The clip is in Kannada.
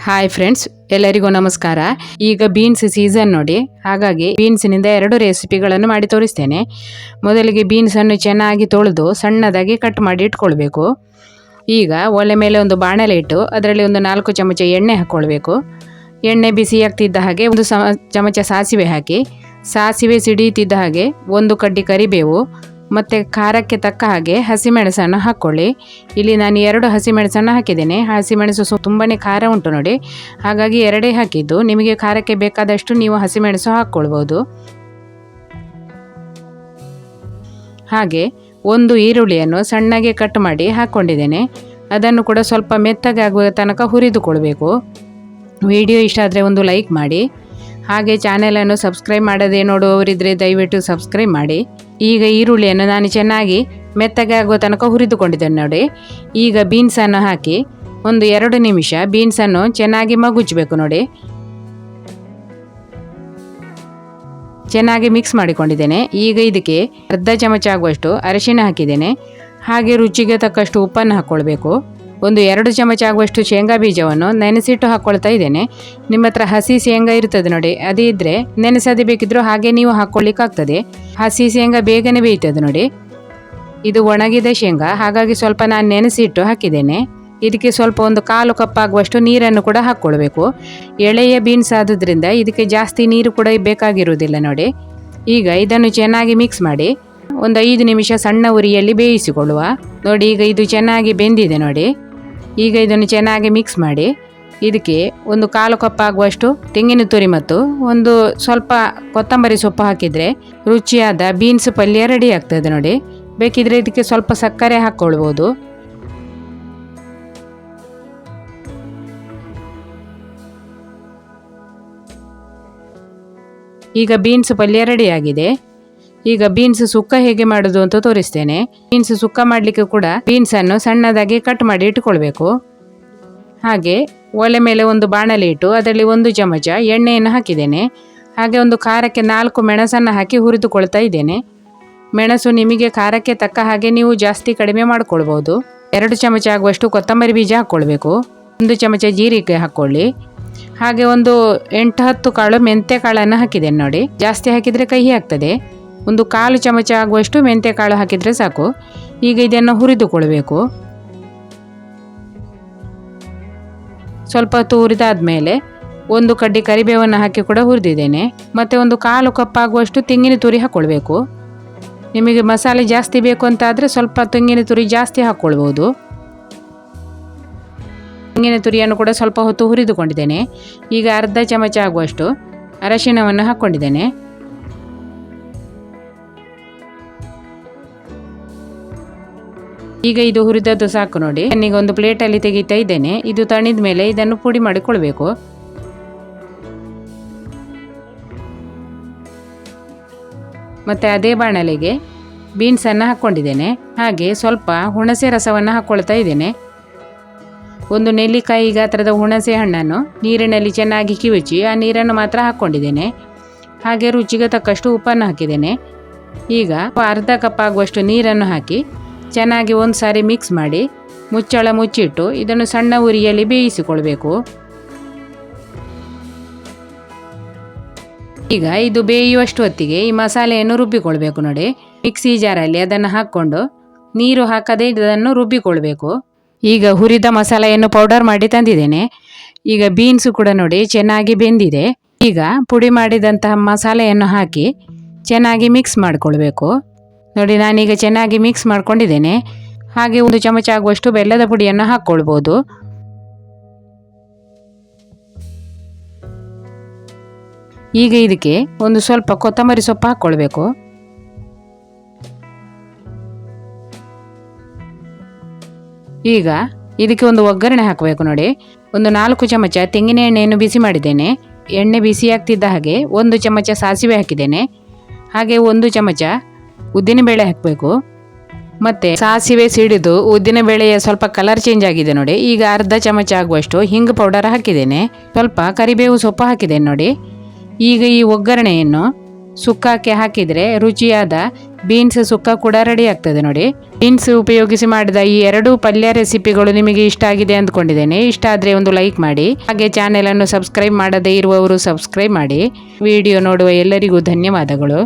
ಹಾಯ್ ಫ್ರೆಂಡ್ಸ್, ಎಲ್ಲರಿಗೂ ನಮಸ್ಕಾರ. ಈಗ ಬೀನ್ಸ್ ಸೀಸನ್ ನೋಡಿ, ಹಾಗಾಗಿ ಬೀನ್ಸ್ನಿಂದ 2 ರೆಸಿಪಿಗಳನ್ನು ಮಾಡಿ ತೋರಿಸ್ತೇನೆ. ಮೊದಲಿಗೆ ಬೀನ್ಸನ್ನು ಚೆನ್ನಾಗಿ ತೊಳೆದು ಸಣ್ಣದಾಗಿ ಕಟ್ ಮಾಡಿ ಇಟ್ಕೊಳ್ಬೇಕು. ಈಗ ಒಲೆ ಮೇಲೆ ಒಂದು ಬಾಣಲೆ ಇಟ್ಟು ಅದರಲ್ಲಿ ಒಂದು 4 ಚಮಚ ಎಣ್ಣೆ ಹಾಕ್ಕೊಳ್ಬೇಕು. ಎಣ್ಣೆ ಬಿಸಿ ಆಗ್ತಿದ್ದ ಹಾಗೆ 1 ಚಮಚ ಸಾಸಿವೆ ಹಾಕಿ, ಸಾಸಿವೆ ಸಿಡಿಯುತ್ತಿದ್ದ ಹಾಗೆ 1 ಕಡ್ಡಿ ಕರಿಬೇವು ಮತ್ತು ಖಾರಕ್ಕೆ ತಕ್ಕ ಹಾಗೆ ಹಸಿಮೆಣಸನ್ನು ಹಾಕ್ಕೊಳ್ಳಿ. ಇಲ್ಲಿ ನಾನು 2 ಹಸಿಮೆಣಸನ್ನು ಹಾಕಿದ್ದೇನೆ. ಹಸಿಮೆಣಸು ತುಂಬಾ ಖಾರ ಉಂಟು ನೋಡಿ, ಹಾಗಾಗಿ 2 ಹಾಕಿದ್ದು. ನಿಮಗೆ ಖಾರಕ್ಕೆ ಬೇಕಾದಷ್ಟು ನೀವು ಹಸಿಮೆಣಸು ಹಾಕ್ಕೊಳ್ಬೋದು. ಹಾಗೆ 1 ಈರುಳ್ಳಿಯನ್ನು ಸಣ್ಣಗೆ ಕಟ್ ಮಾಡಿ ಹಾಕ್ಕೊಂಡಿದ್ದೇನೆ. ಅದನ್ನು ಕೂಡ ಸ್ವಲ್ಪ ಮೆತ್ತಗೆ ಆಗುವ ತನಕ ಹುರಿದುಕೊಳ್ಬೇಕು. ವಿಡಿಯೋ ಇಷ್ಟ ಆದರೆ ಒಂದು ಲೈಕ್ ಮಾಡಿ. ಹಾಗೆ ಚಾನೆಲನ್ನು ಸಬ್ಸ್ಕ್ರೈಬ್ ಮಾಡದೆ ನೋಡುವವರಿದ್ದರೆ ದಯವಿಟ್ಟು ಸಬ್ಸ್ಕ್ರೈಬ್ ಮಾಡಿ. ಈಗ ಈರುಳ್ಳಿಯನ್ನು ನಾನು ಚೆನ್ನಾಗಿ ಮೆತ್ತಗೆ ಆಗುವ ತನಕ ಹುರಿದುಕೊಂಡಿದ್ದೇನೆ ನೋಡಿ. ಈಗ ಬೀನ್ಸನ್ನು ಹಾಕಿ ಒಂದು 2 ನಿಮಿಷ ಬೀನ್ಸನ್ನು ಚೆನ್ನಾಗಿ ಮಗುಚಬೇಕು ನೋಡಿ. ಚೆನ್ನಾಗಿ ಮಿಕ್ಸ್ ಮಾಡಿಕೊಂಡಿದ್ದೇನೆ. ಈಗ ಇದಕ್ಕೆ ಅರ್ಧ ಚಮಚ ಆಗುವಷ್ಟು ಅರಿಶಿಣ ಹಾಕಿದ್ದೇನೆ. ಹಾಗೆ ರುಚಿಗೆ ತಕ್ಕಷ್ಟು ಉಪ್ಪನ್ನು ಹಾಕ್ಕೊಳ್ಬೇಕು. ಒಂದು 2 ಚಮಚ ಆಗುವಷ್ಟು ಶೇಂಗಾ ಬೀಜವನ್ನು ನೆನೆಸಿಟ್ಟು ಹಾಕ್ಕೊಳ್ತಾ ಇದ್ದೇನೆ. ನಿಮ್ಮ ಹತ್ರ ಹಸಿ ಶೇಂಗಾ ಇರ್ತದೆ ನೋಡಿ, ಅದೇ ಇದ್ದರೆ ನೆನೆಸದೆ ಬೇಕಿದ್ರೂ ಹಾಗೆ ನೀವು ಹಾಕ್ಕೊಳ್ಳಿಕ್ಕಾಗ್ತದೆ. ಹಸಿ ಶೇಂಗಾ ಬೇಗನೆ ಬೇಯ್ತದೆ ನೋಡಿ. ಇದು ಒಣಗಿದ ಶೇಂಗಾ, ಹಾಗಾಗಿ ಸ್ವಲ್ಪ ನಾನು ನೆನೆಸಿಟ್ಟು ಹಾಕಿದ್ದೇನೆ. ಇದಕ್ಕೆ ಸ್ವಲ್ಪ ಒಂದು 1/4 ಕಪ್ ಆಗುವಷ್ಟು ನೀರನ್ನು ಕೂಡ ಹಾಕ್ಕೊಳ್ಬೇಕು. ಎಳೆಯ ಬೀನ್ಸ್ ಆದ್ರಿಂದ ಇದಕ್ಕೆ ಜಾಸ್ತಿ ನೀರು ಕೂಡ ಬೇಕಾಗಿರುವುದಿಲ್ಲ ನೋಡಿ. ಈಗ ಇದನ್ನು ಚೆನ್ನಾಗಿ ಮಿಕ್ಸ್ ಮಾಡಿ ಒಂದು 5 ನಿಮಿಷ ಸಣ್ಣ ಉರಿಯಲ್ಲಿ ಬೇಯಿಸಿಕೊಳ್ಳುವ. ನೋಡಿ, ಈಗ ಇದು ಚೆನ್ನಾಗಿ ಬೆಂದಿದೆ ನೋಡಿ. ಈಗ ಇದನ್ನು ಚೆನ್ನಾಗಿ ಮಿಕ್ಸ್ ಮಾಡಿ ಇದಕ್ಕೆ ಒಂದು 1/4 ಕಪ್ ಆಗುವಷ್ಟು ತೆಂಗಿನ ತುರಿ ಮತ್ತು ಒಂದು ಸ್ವಲ್ಪ ಕೊತ್ತಂಬರಿ ಸೊಪ್ಪು ಹಾಕಿದರೆ ರುಚಿಯಾದ ಬೀನ್ಸ್ ಪಲ್ಯ ರೆಡಿ ಆಗ್ತದೆ ನೋಡಿ. ಬೇಕಿದ್ರೆ ಇದಕ್ಕೆ ಸ್ವಲ್ಪ ಸಕ್ಕರೆ ಹಾಕ್ಕೊಳ್ಬೋದು. ಈಗ ಬೀನ್ಸ್ ಪಲ್ಯ ರೆಡಿಯಾಗಿದೆ. ಈಗ ಬೀನ್ಸ್ ಸುಕ್ಕ ಹೇಗೆ ಮಾಡೋದು ಅಂತ ತೋರಿಸ್ತೇನೆ. ಬೀನ್ಸ್ ಸುಕ್ಕ ಮಾಡಲಿಕ್ಕೆ ಕೂಡ ಬೀನ್ಸನ್ನು ಸಣ್ಣದಾಗಿ ಕಟ್ ಮಾಡಿ ಇಟ್ಕೊಳ್ಬೇಕು. ಹಾಗೆ ಒಲೆ ಮೇಲೆ ಒಂದು ಬಾಣಲೆ ಇಟ್ಟು ಅದರಲ್ಲಿ 1 ಚಮಚ ಎಣ್ಣೆಯನ್ನು ಹಾಕಿದ್ದೇನೆ. ಹಾಗೆ ಒಂದು ಖಾರಕ್ಕೆ 4 ಮೆಣಸನ್ನು ಹಾಕಿ ಹುರಿದುಕೊಳ್ತಾ ಇದ್ದೇನೆ. ಮೆಣಸು ನಿಮಗೆ ಖಾರಕ್ಕೆ ತಕ್ಕ ಹಾಗೆ ನೀವು ಜಾಸ್ತಿ ಕಡಿಮೆ ಮಾಡ್ಕೊಳ್ಬೋದು. 2 ಚಮಚ ಆಗುವಷ್ಟು ಕೊತ್ತಂಬರಿ ಬೀಜ ಹಾಕ್ಕೊಳ್ಬೇಕು. 1 ಚಮಚ ಜೀರಿಗೆ ಹಾಕ್ಕೊಳ್ಳಿ. ಹಾಗೆ ಒಂದು 8-10 ಕಾಳು ಮೆಂತ್ಯ ಕಾಳನ್ನು ಹಾಕಿದ್ದೇನೆ ನೋಡಿ. ಜಾಸ್ತಿ ಹಾಕಿದರೆ ಕಹಿ ಆಗ್ತದೆ. ಒಂದು 1/4 ಚಮಚ ಆಗುವಷ್ಟು ಮೆಂತ್ಯ ಕಾಳು ಹಾಕಿದರೆ ಸಾಕು. ಈಗ ಇದನ್ನು ಹುರಿದುಕೊಳ್ಬೇಕು. ಸ್ವಲ್ಪ ಹೊತ್ತು ಹುರಿದಾದ್ಮೇಲೆ 1 ಕಡ್ಡಿ ಕರಿಬೇವನ್ನು ಹಾಕಿ ಕೂಡ ಹುರಿದಿದ್ದೇನೆ. ಮತ್ತು ಒಂದು 1/4 ಕಪ್ ಆಗುವಷ್ಟು ತೆಂಗಿನ ತುರಿ ಹಾಕ್ಕೊಳ್ಬೇಕು. ನಿಮಗೆ ಮಸಾಲೆ ಜಾಸ್ತಿ ಬೇಕು ಅಂತ ಆದರೆ ಸ್ವಲ್ಪ ತೆಂಗಿನ ತುರಿ ಜಾಸ್ತಿ ಹಾಕ್ಕೊಳ್ಬೋದು. ತೆಂಗಿನ ತುರಿಯನ್ನು ಕೂಡ ಸ್ವಲ್ಪ ಹೊತ್ತು ಹುರಿದುಕೊಂಡಿದ್ದೇನೆ. ಈಗ ಅರ್ಧ ಚಮಚ ಆಗುವಷ್ಟು ಅರಿಶಿಣವನ್ನು ಹಾಕ್ಕೊಂಡಿದ್ದೇನೆ. ಈಗ ಇದು ಹುರಿದದ್ದು ಸಾಕು ನೋಡಿ. ಈಗ ಒಂದು ಪ್ಲೇಟಲ್ಲಿ ತೆಗಿತಾ ಇದ್ದೇನೆ. ಇದು ತಣಿದ ಮೇಲೆ ಇದನ್ನು ಪುಡಿ ಮಾಡಿಕೊಳ್ಬೇಕು. ಮತ್ತು ಅದೇ ಬಾಣಲೆಗೆ ಬೀನ್ಸನ್ನು ಹಾಕ್ಕೊಂಡಿದ್ದೇನೆ. ಹಾಗೆ ಸ್ವಲ್ಪ ಹುಣಸೆ ರಸವನ್ನು ಹಾಕ್ಕೊಳ್ತಾ ಇದ್ದೇನೆ. ಒಂದು ನೆಲ್ಲಿಕಾಯಿ ಗಾತ್ರದ ಹುಣಸೆ ಹಣ್ಣನ್ನು ನೀರಿನಲ್ಲಿ ಚೆನ್ನಾಗಿ ಕಿವುಚಿ ಆ ನೀರನ್ನು ಮಾತ್ರ ಹಾಕ್ಕೊಂಡಿದ್ದೇನೆ. ಹಾಗೆ ರುಚಿಗೆ ತಕ್ಕಷ್ಟು ಉಪ್ಪನ್ನು ಹಾಕಿದ್ದೇನೆ. ಈಗ ಅರ್ಧ ಕಪ್ ಆಗುವಷ್ಟು ನೀರನ್ನು ಹಾಕಿ ಚೆನ್ನಾಗಿ ಒಂದು ಸಾರಿ ಮಿಕ್ಸ್ ಮಾಡಿ ಮುಚ್ಚಳ ಮುಚ್ಚಿಟ್ಟು ಇದನ್ನು ಸಣ್ಣ ಉರಿಯಲ್ಲಿ ಬೇಯಿಸಿಕೊಳ್ಬೇಕು. ಈಗ ಇದು ಬೇಯುವಷ್ಟು ಹೊತ್ತಿಗೆ ಈ ಮಸಾಲೆಯನ್ನು ರುಬ್ಬಿಕೊಳ್ಬೇಕು ನೋಡಿ. ಮಿಕ್ಸಿ ಜಾರಲ್ಲಿ ಅದನ್ನು ಹಾಕ್ಕೊಂಡು ನೀರು ಹಾಕದೆ ಇದನ್ನು ರುಬ್ಬಿಕೊಳ್ಬೇಕು. ಈಗ ಹುರಿದ ಮಸಾಲೆಯನ್ನು ಪೌಡರ್ ಮಾಡಿ ತಂದಿದ್ದೇನೆ. ಈಗ ಬೀನ್ಸು ಕೂಡ ನೋಡಿ ಚೆನ್ನಾಗಿ ಬೆಂದಿದೆ. ಈಗ ಪುಡಿ ಮಾಡಿದಂತಹ ಮಸಾಲೆಯನ್ನು ಹಾಕಿ ಚೆನ್ನಾಗಿ ಮಿಕ್ಸ್ ಮಾಡಿಕೊಳ್ಬೇಕು ನೋಡಿ. ನಾನೀಗ ಚೆನ್ನಾಗಿ ಮಿಕ್ಸ್ ಮಾಡ್ಕೊಂಡಿದ್ದೇನೆ. ಹಾಗೆ 1 ಚಮಚ ಆಗುವಷ್ಟು ಬೆಲ್ಲದ ಪುಡಿಯನ್ನು ಹಾಕ್ಕೊಳ್ಬೋದು. ಈಗ ಇದಕ್ಕೆ ಒಂದು ಸ್ವಲ್ಪ ಕೊತ್ತಂಬರಿ ಸೊಪ್ಪು ಹಾಕ್ಕೊಳ್ಬೇಕು. ಈಗ ಇದಕ್ಕೆ ಒಂದು ಒಗ್ಗರಣೆ ಹಾಕಬೇಕು ನೋಡಿ. ಒಂದು 4 ಚಮಚ ತೆಂಗಿನ ಎಣ್ಣೆಯನ್ನು ಬಿಸಿ ಮಾಡಿದ್ದೇನೆ. ಎಣ್ಣೆ ಬಿಸಿ ಆಗ್ತಿದ್ದ ಹಾಗೆ 1 ಚಮಚ ಸಾಸಿವೆ ಹಾಕಿದ್ದೇನೆ. ಹಾಗೆ 1 ಚಮಚ ಉದ್ದಿನಬೇಳೆ ಹಾಕಬೇಕು. ಮತ್ತು ಸಾಸಿವೆ ಸಿಡಿದು ಉದ್ದಿನಬೇಳೆಯ ಸ್ವಲ್ಪ ಕಲರ್ ಚೇಂಜ್ ಆಗಿದೆ ನೋಡಿ. ಈಗ ಅರ್ಧ ಚಮಚ ಆಗುವಷ್ಟು ಹಿಂಗ್ ಪೌಡರ್ ಹಾಕಿದ್ದೇನೆ. ಸ್ವಲ್ಪ ಕರಿಬೇವು ಸೊಪ್ಪು ಹಾಕಿದ್ದೇನೆ ನೋಡಿ. ಈಗ ಈ ಒಗ್ಗರಣೆಯನ್ನು ಸುಕ್ಕಕ್ಕೆ ಹಾಕಿದರೆ ರುಚಿಯಾದ ಬೀನ್ಸ್ ಸುಕ್ಕ ಕೂಡ ರೆಡಿ ಆಗ್ತದೆ ನೋಡಿ. ಬೀನ್ಸ್ ಉಪಯೋಗಿಸಿ ಮಾಡಿದ ಈ 2 ಪಲ್ಯ ರೆಸಿಪಿಗಳು ನಿಮಗೆ ಇಷ್ಟ ಆಗಿದೆ ಅಂದ್ಕೊಂಡಿದ್ದೇನೆ. ಇಷ್ಟ ಆದರೆ ಒಂದು ಲೈಕ್ ಮಾಡಿ. ಹಾಗೆ ಚಾನೆಲ್ ಅನ್ನು ಸಬ್ಸ್ಕ್ರೈಬ್ ಮಾಡದೇ ಇರುವವರು ಸಬ್ಸ್ಕ್ರೈಬ್ ಮಾಡಿ. ವಿಡಿಯೋ ನೋಡುವ ಎಲ್ಲರಿಗೂ ಧನ್ಯವಾದಗಳು.